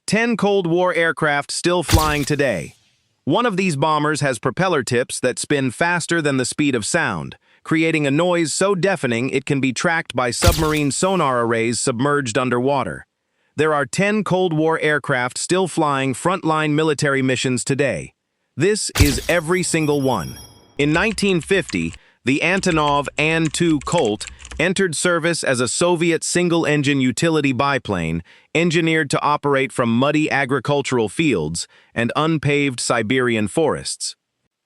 10 Cold War aircraft still flying today. One of these bombers has propeller tips that spin faster than the speed of sound, creating a noise so deafening it can be tracked by submarine sonar arrays submerged underwater. There are 10 Cold War aircraft still flying frontline military missions today. This is every single one. In 1950, the Antonov An-2 Colt entered service as a Soviet single-engine utility biplane engineered to operate from muddy agricultural fields and unpaved Siberian forests.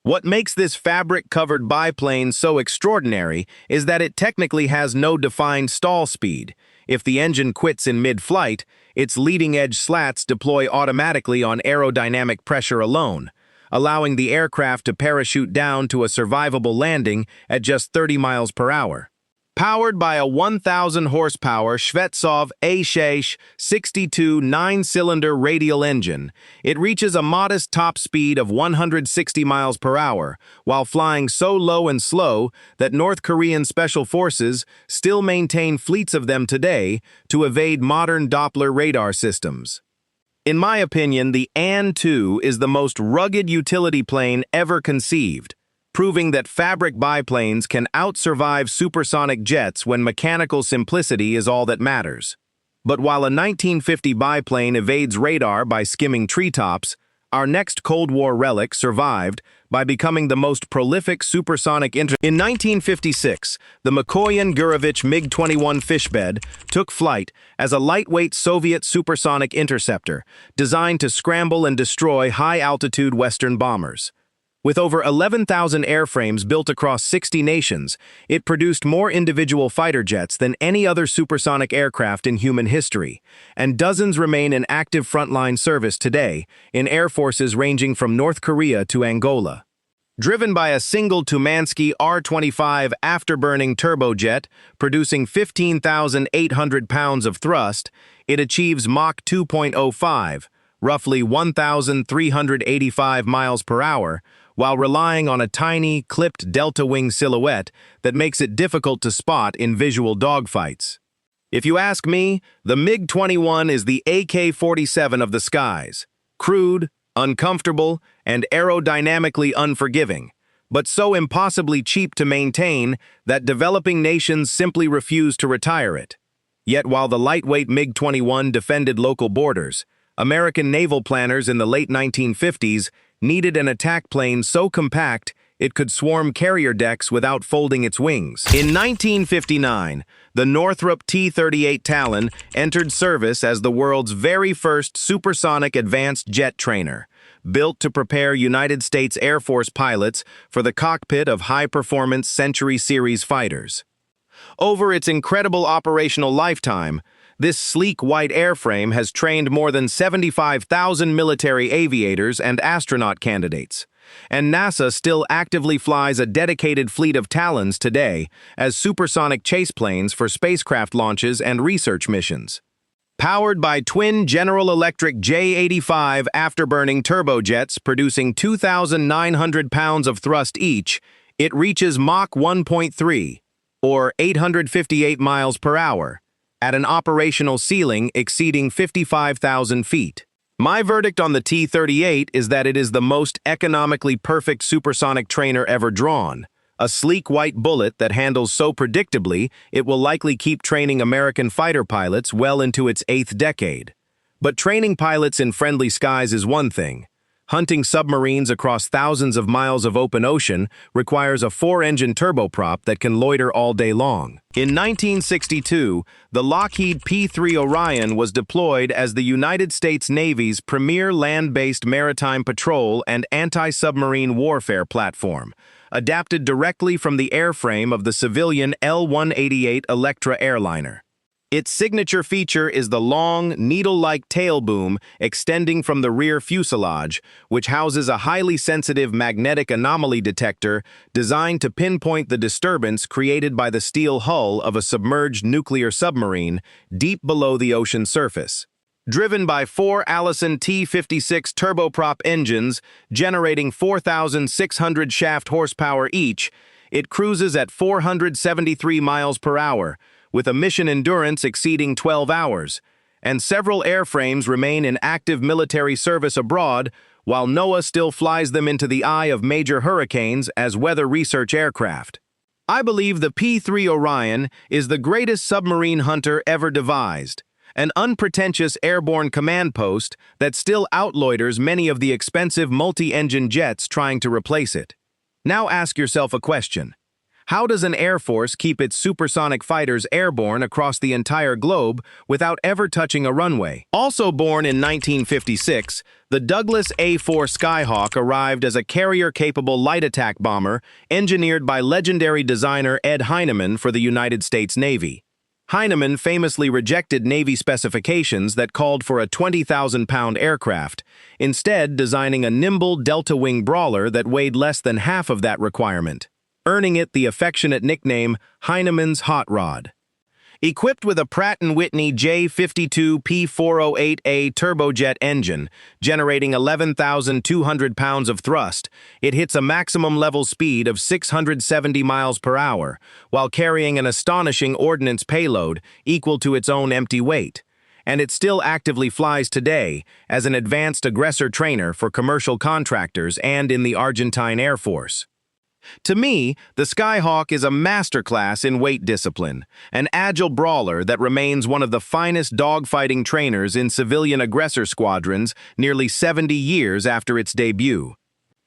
What makes this fabric-covered biplane so extraordinary is that it technically has no defined stall speed. If the engine quits in mid-flight, its leading-edge slats deploy automatically on aerodynamic pressure alone, allowing the aircraft to parachute down to a survivable landing at just 30 miles per hour. Powered by a 1,000-horsepower Shvetsov A-6 62 9-cylinder radial engine, it reaches a modest top speed of 160 miles per hour, while flying so low and slow that North Korean special forces still maintain fleets of them today to evade modern Doppler radar systems. In my opinion, the An-2 is the most rugged utility plane ever conceived, proving that fabric biplanes can outsurvive supersonic jets when mechanical simplicity is all that matters. But while a 1950 biplane evades radar by skimming treetops, our next Cold War relic survived by becoming the most prolific supersonic In 1956, the Mikoyan-Gurevich MiG-21 Fishbed took flight as a lightweight Soviet supersonic interceptor designed to scramble and destroy high-altitude Western bombers. With over 11,000 airframes built across 60 nations, it produced more individual fighter jets than any other supersonic aircraft in human history, and dozens remain in active frontline service today in air forces ranging from North Korea to Angola. Driven by a single Tumansky R-25 afterburning turbojet producing 15,800 pounds of thrust, it achieves Mach 2.05, roughly 1,385 miles per hour, while relying on a tiny, clipped delta-wing silhouette that makes it difficult to spot in visual dogfights. If you ask me, the MiG-21 is the AK-47 of the skies. Crude, uncomfortable, and aerodynamically unforgiving, but so impossibly cheap to maintain that developing nations simply refuse to retire it. Yet while the lightweight MiG-21 defended local borders, American naval planners in the late 1950s needed an attack plane so compact it could swarm carrier decks without folding its wings. In 1959, the Northrop T-38 Talon entered service as the world's very first supersonic advanced jet trainer, built to prepare United States Air Force pilots for the cockpit of high-performance Century Series fighters. Over its incredible operational lifetime, this sleek white airframe has trained more than 75,000 military aviators and astronaut candidates, and NASA still actively flies a dedicated fleet of Talons today as supersonic chase planes for spacecraft launches and research missions. Powered by twin General Electric J-85 afterburning turbojets producing 2,900 pounds of thrust each, it reaches Mach 1.3, or 858 miles per hour, at an operational ceiling exceeding 55,000 feet. My verdict on the T-38 is that it is the most economically perfect supersonic trainer ever drawn, a sleek white bullet that handles so predictably it will likely keep training American fighter pilots well into its 8th decade. But training pilots in friendly skies is one thing. Hunting submarines across thousands of miles of open ocean requires a 4-engine turboprop that can loiter all day long. In 1962, the Lockheed P-3 Orion was deployed as the United States Navy's premier land-based maritime patrol and anti-submarine warfare platform, adapted directly from the airframe of the civilian L-188 Electra airliner. Its signature feature is the long, needle-like tail boom extending from the rear fuselage, which houses a highly sensitive magnetic anomaly detector designed to pinpoint the disturbance created by the steel hull of a submerged nuclear submarine deep below the ocean surface. Driven by 4 Allison T-56 turboprop engines generating 4,600 shaft horsepower each, it cruises at 473 miles per hour, with a mission endurance exceeding 12 hours, and several airframes remain in active military service abroad, while NOAA still flies them into the eye of major hurricanes as weather research aircraft. I believe the P-3 Orion is the greatest submarine hunter ever devised, an unpretentious airborne command post that still outloiters many of the expensive multi-engine jets trying to replace it. Now ask yourself a question. How does an Air Force keep its supersonic fighters airborne across the entire globe without ever touching a runway? Also born in 1956, the Douglas A-4 Skyhawk arrived as a carrier-capable light attack bomber engineered by legendary designer Ed Heinemann for the United States Navy. Heinemann famously rejected Navy specifications that called for a 20,000-pound aircraft, instead designing a nimble delta-wing Brawler that weighed less than half of that requirement, earning it the affectionate nickname Heinemann's Hot Rod. Equipped with a Pratt & Whitney J52 P408A turbojet engine, generating 11,200 pounds of thrust, it hits a maximum level speed of 670 miles per hour, while carrying an astonishing ordnance payload equal to its own empty weight. And it still actively flies today as an advanced aggressor trainer for commercial contractors and in the Argentine Air Force. To me, the Skyhawk is a masterclass in weight discipline, an agile brawler that remains one of the finest dogfighting trainers in civilian aggressor squadrons nearly 70 years after its debut.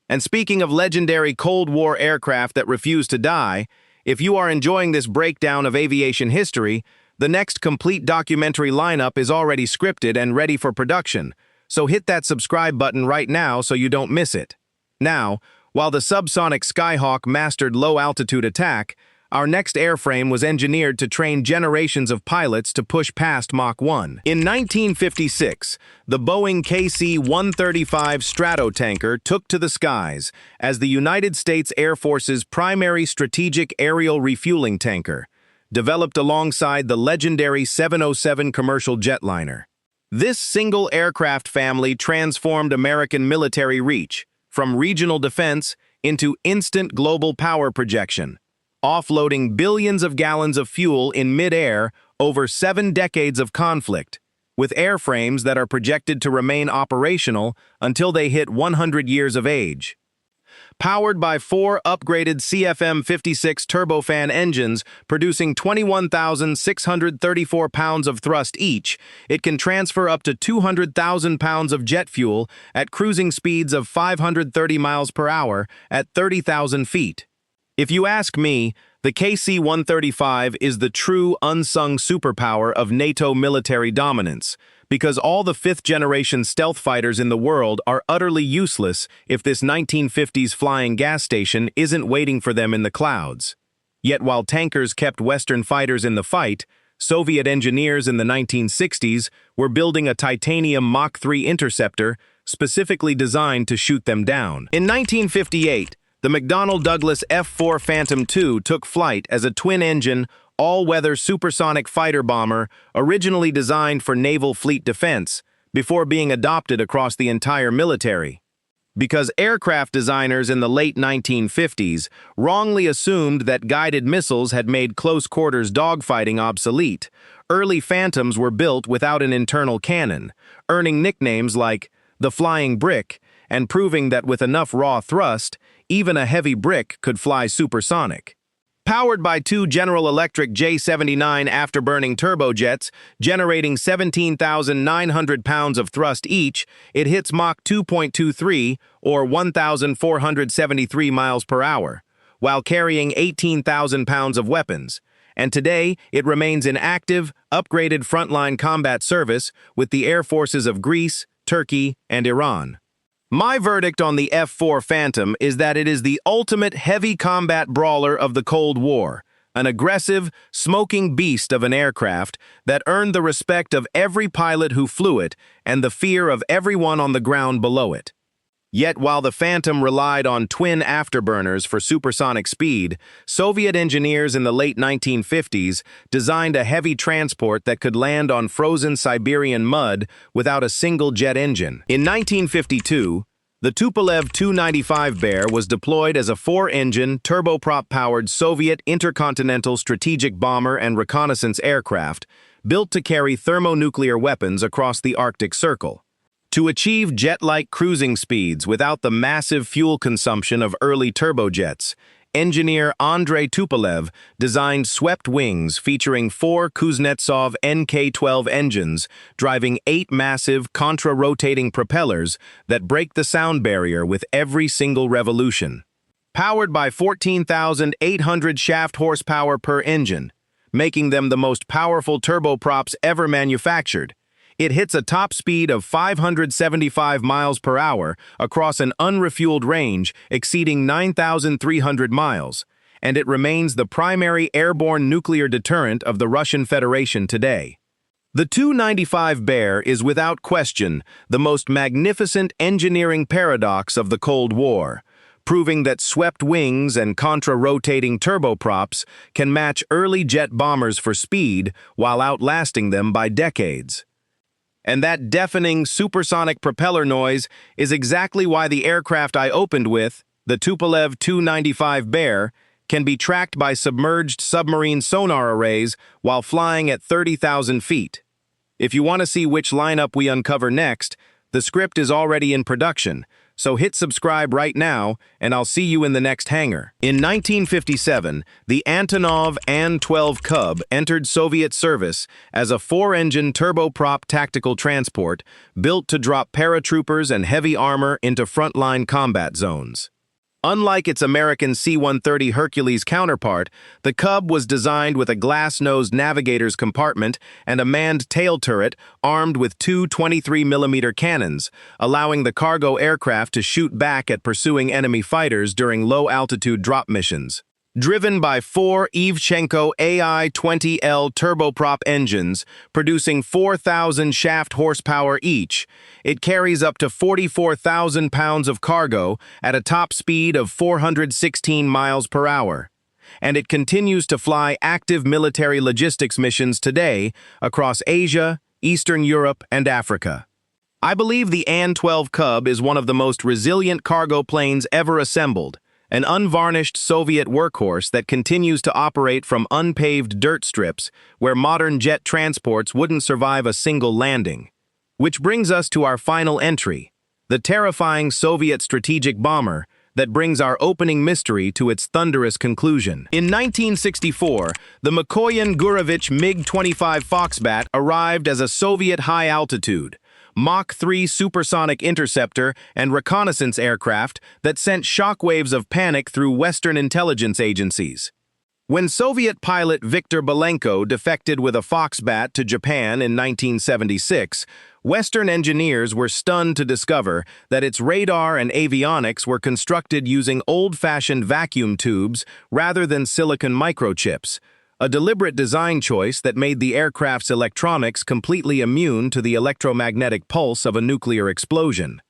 And speaking of legendary Cold War aircraft that refuse to die, if you are enjoying this breakdown of aviation history, the next complete documentary lineup is already scripted and ready for production, so hit that subscribe button right now so you don't miss it. Now, while the subsonic Skyhawk mastered low-altitude attack, our next airframe was engineered to train generations of pilots to push past Mach 1. In 1956, the Boeing KC-135 Stratotanker took to the skies as the United States Air Force's primary strategic aerial refueling tanker, developed alongside the legendary 707 commercial jetliner. This single aircraft family transformed American military reach, from regional defense into instant global power projection, offloading billions of gallons of fuel in mid-air over 7 decades of conflict, with airframes that are projected to remain operational until they hit 100 years of age. Powered by 4 upgraded CFM56 turbofan engines producing 21,634 pounds of thrust each, it can transfer up to 200,000 pounds of jet fuel at cruising speeds of 530 miles per hour at 30,000 feet. If you ask me, the KC-135 is the true unsung superpower of NATO military dominance, because all the 5th-generation stealth fighters in the world are utterly useless if this 1950s flying gas station isn't waiting for them in the clouds. Yet while tankers kept Western fighters in the fight, Soviet engineers in the 1960s were building a titanium Mach 3 Interceptor specifically designed to shoot them down. In 1958, the McDonnell Douglas F-4 Phantom II took flight as a twin-engine, all-weather supersonic fighter bomber originally designed for naval fleet defense before being adopted across the entire military. Because aircraft designers in the late 1950s wrongly assumed that guided missiles had made close-quarters dogfighting obsolete, early Phantoms were built without an internal cannon, earning nicknames like the Flying Brick and proving that with enough raw thrust, even a heavy brick could fly supersonic. Powered by 2 General Electric J79 afterburning turbojets, generating 17,900 pounds of thrust each, it hits Mach 2.23, or 1,473 miles per hour, while carrying 18,000 pounds of weapons. And today, it remains in active, upgraded frontline combat service with the air forces of Greece, Turkey, and Iran. My verdict on the F-4 Phantom is that it is the ultimate heavy combat brawler of the Cold War, an aggressive, smoking beast of an aircraft that earned the respect of every pilot who flew it and the fear of everyone on the ground below it. Yet while the Phantom relied on twin afterburners for supersonic speed, Soviet engineers in the late 1950s designed a heavy transport that could land on frozen Siberian mud without a single jet engine. In 1952, the Tupolev Tu-95 Bear was deployed as a 4-engine, turboprop-powered Soviet intercontinental strategic bomber and reconnaissance aircraft, built to carry thermonuclear weapons across the Arctic Circle. To achieve jet-like cruising speeds without the massive fuel consumption of early turbojets, engineer Andrei Tupolev designed swept wings featuring 4 Kuznetsov NK-12 engines driving 8 massive contra-rotating propellers that break the sound barrier with every single revolution. Powered by 14,800 shaft horsepower per engine, making them the most powerful turboprops ever manufactured, it hits a top speed of 575 miles per hour across an unrefueled range exceeding 9,300 miles, and it remains the primary airborne nuclear deterrent of the Russian Federation today. The Tu-95 Bear is without question the most magnificent engineering paradox of the Cold War, proving that swept wings and contra-rotating turboprops can match early jet bombers for speed while outlasting them by decades. And that deafening supersonic propeller noise is exactly why the aircraft I opened with, the Tupolev Tu-95 Bear, can be tracked by submerged submarine sonar arrays while flying at 30,000 feet. If you want to see which lineup we uncover next, the script is already in production, so hit subscribe right now, and I'll see you in the next hangar. In 1957, the Antonov An-2 Colt entered Soviet service as a 4-engine turboprop tactical transport built to drop paratroopers and heavy armor into frontline combat zones. Unlike its American C-130 Hercules counterpart, the Cub was designed with a glass-nosed navigator's compartment and a manned tail turret armed with 2 23mm cannons, allowing the cargo aircraft to shoot back at pursuing enemy fighters during low-altitude drop missions. Driven by 4 Ivchenko AI-20L turboprop engines, producing 4,000 shaft horsepower each, it carries up to 44,000 pounds of cargo at a top speed of 416 miles per hour. And it continues to fly active military logistics missions today across Asia, Eastern Europe, and Africa. I believe the An-2 Colt is one of the most resilient cargo planes ever assembled, an unvarnished Soviet workhorse that continues to operate from unpaved dirt strips where modern jet transports wouldn't survive a single landing. Which brings us to our final entry, the terrifying Soviet strategic bomber that brings our opening mystery to its thunderous conclusion. In 1964, the Mikoyan-Gurevich MiG-21 Foxbat arrived as a Soviet high-altitude, Mach 3 supersonic interceptor and reconnaissance aircraft that sent shockwaves of panic through Western intelligence agencies. When Soviet pilot Viktor Belenko defected with a Foxbat to Japan in 1976, Western engineers were stunned to discover that its radar and avionics were constructed using old-fashioned vacuum tubes rather than silicon microchips, a deliberate design choice that made the aircraft's electronics completely immune to the electromagnetic pulse of a nuclear explosion.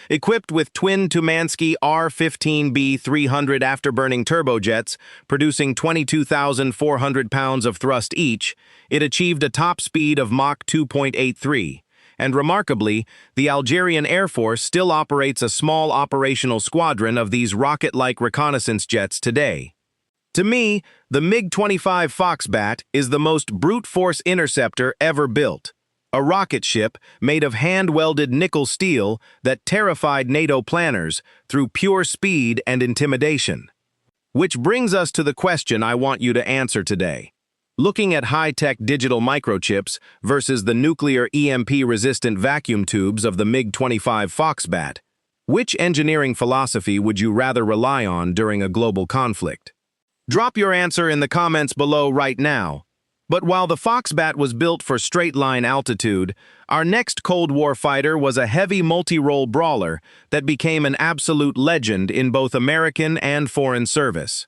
Equipped with twin Tumansky R-15B-300 afterburning turbojets, producing 22,400 pounds of thrust each, it achieved a top speed of Mach 2.83, and remarkably, the Algerian Air Force still operates a small operational squadron of these rocket-like reconnaissance jets today. To me, the MiG-25 Foxbat is the most brute-force interceptor ever built, a rocket ship made of hand-welded nickel steel that terrified NATO planners through pure speed and intimidation. Which brings us to the question I want you to answer today. Looking at high-tech digital microchips versus the nuclear EMP-resistant vacuum tubes of the MiG-25 Foxbat, which engineering philosophy would you rather rely on during a global conflict? Drop your answer in the comments below right now. But while the Foxbat was built for straight-line altitude, our next Cold War fighter was a heavy multi-role Brawler that became an absolute legend in both American and foreign service.